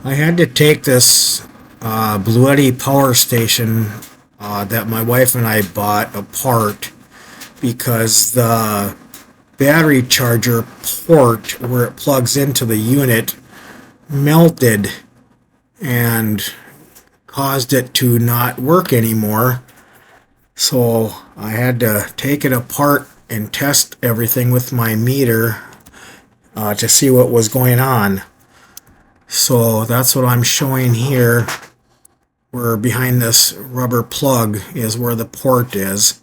I had to take this Bluetti power station that my wife and I bought apart because the battery charger port where it plugs into the unit melted and caused it to not work anymore. So I had to take it apart and test everything with my meter to see what was going on. So that's what I'm showing here, where behind this rubber plug is where the port is.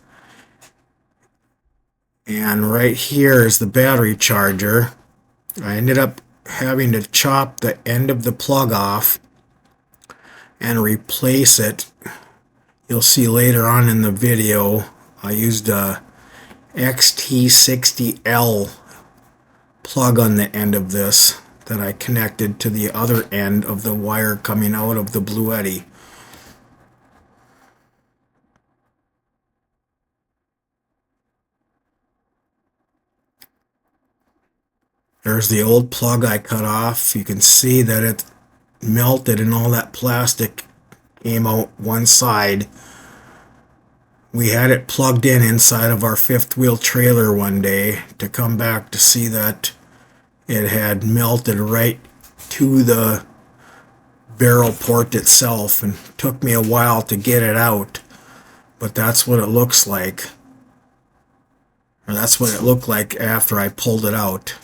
And right here is the battery charger. I ended up having to chop the end of the plug off and replace it. You'll see later on in the video I used a XT60L plug on the end of this that I connected to the other end of the wire coming out of the Bluetti. There's the old plug I cut off. You can see that it melted and all that plastic came out one side. We had it plugged in inside of our fifth wheel trailer one day to come back to see that it had melted right to the barrel port itself, and it took me a while to get it out, but that's what it looks like, or that's what it looked like after I pulled it out.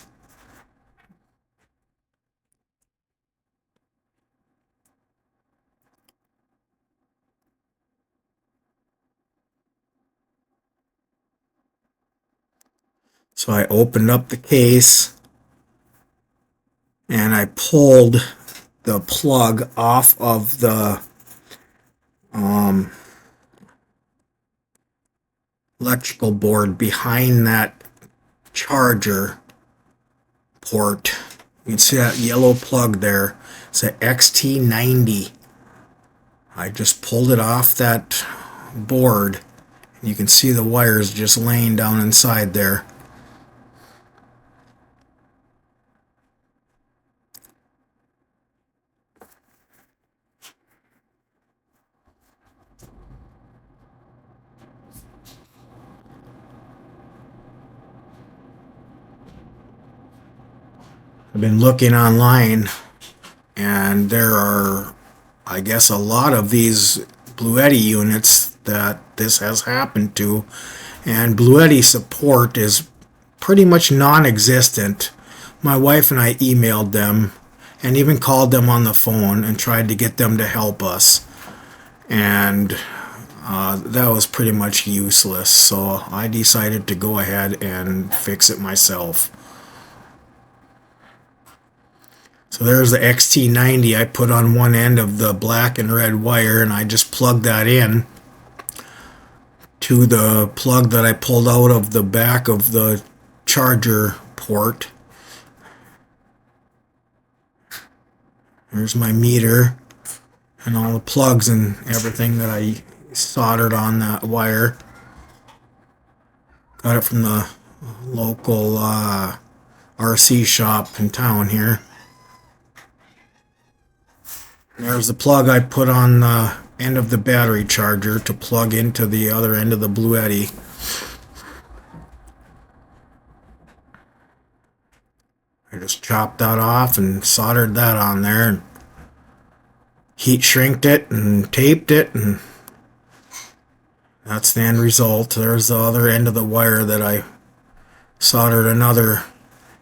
So I opened up the case and I pulled the plug off of the electrical board behind that charger port. You can see that yellow plug there. It's an XT90. I just pulled it off that board. You can see the wires just laying down inside there. I've been looking online, and there are, I guess, a lot of these Bluetti units that this has happened to, and Bluetti support is pretty much non-existent. My wife and I emailed them and even called them on the phone and tried to get them to help us, and that was pretty much useless, so I decided to go ahead and fix it myself. So there's the XT90 I put on one end of the black and red wire, and I just plugged that in to the plug that I pulled out of the back of the charger port. There's my meter and all the plugs and everything that I soldered on that wire. Got it from the local RC shop in town here. There's the plug I put on the end of the battery charger to plug into the other end of the Bluetti. I just chopped that off and soldered that on there and heat shrinked it and taped it, and that's the end result. There's the other end of the wire that I soldered another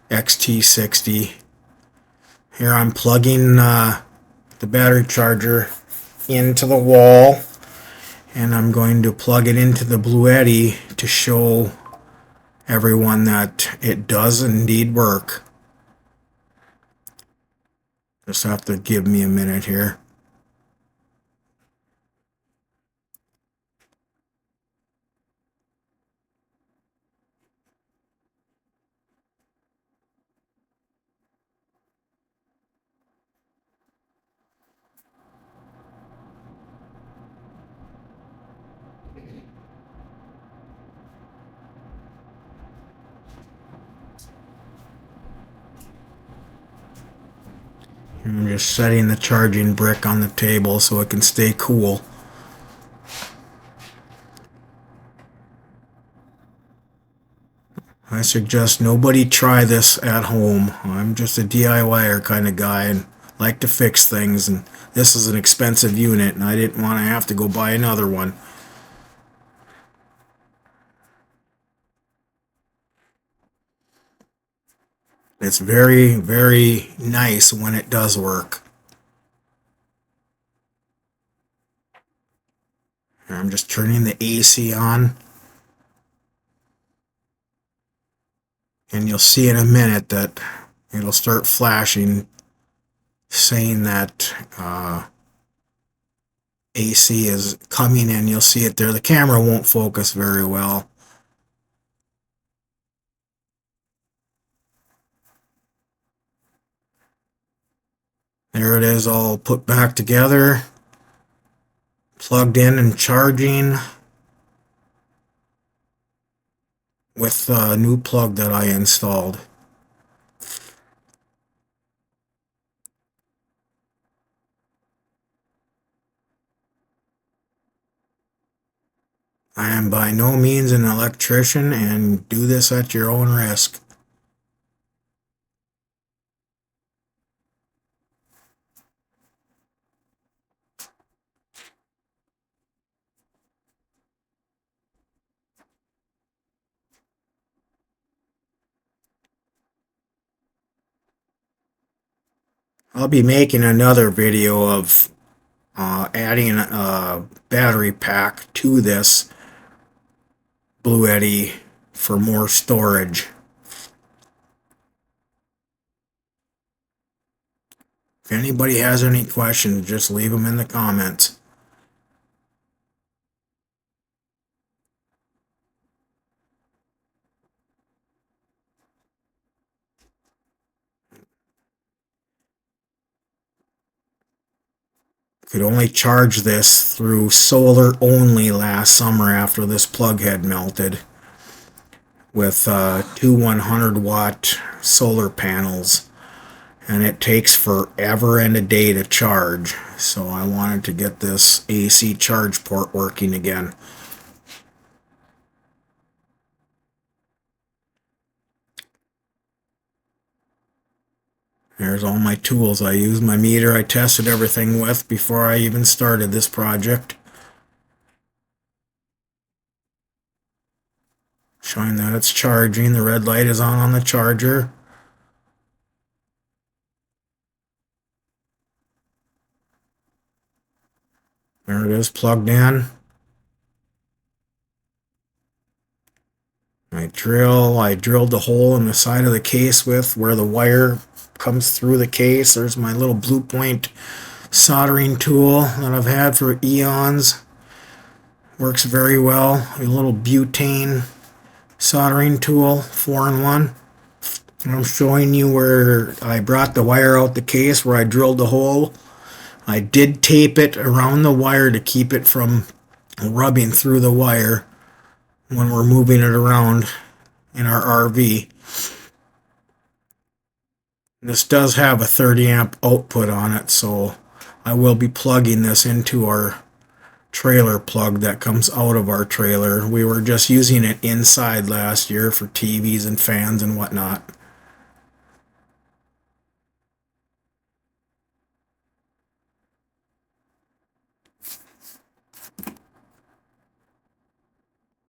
XT60. Here I'm plugging the battery charger into the wall, and I'm going to plug it into the Bluetti to show everyone that it does indeed work. Just have to give me a minute here. I'm just setting the charging brick on the table so it can stay cool. I suggest nobody try this at home. I'm just a DIYer kind of guy and like to fix things, and this is an expensive unit and I didn't want to have to go buy another one. It's very, very nice when it does work. I'm just turning the AC on, and you'll see in a minute that it'll start flashing saying that AC is coming in. You'll see it there. The camera won't focus very well. There it is, all put back together, plugged in and charging with the new plug that I installed. I am by no means an electrician, and do this at your own risk. I'll be making another video of adding a battery pack to this Bluetti for more storage. If anybody has any questions, just leave them in the comments. Could only charge this through solar only last summer after this plug had melted with two 100-watt solar panels, and it takes forever and a day to charge, so I wanted to get this AC charge port working again. There's all my tools I use. My meter I tested everything with before I even started this project. Showing that it's charging. The red light is on the charger. There it is, plugged in. I drilled the hole in the side of the case with where the wire comes through the case. There's my little Blue Point soldering tool that I've had for eons. Works very well. A little butane soldering tool, 4-in-1. I'm showing you where I brought the wire out the case where I drilled the hole. I did tape it around the wire to keep it from rubbing through the wire when we're moving it around in our RV. This does have a 30 amp output on it, so I will be plugging this into our trailer plug that comes out of our trailer. We were just using it inside last year for TVs and fans and whatnot.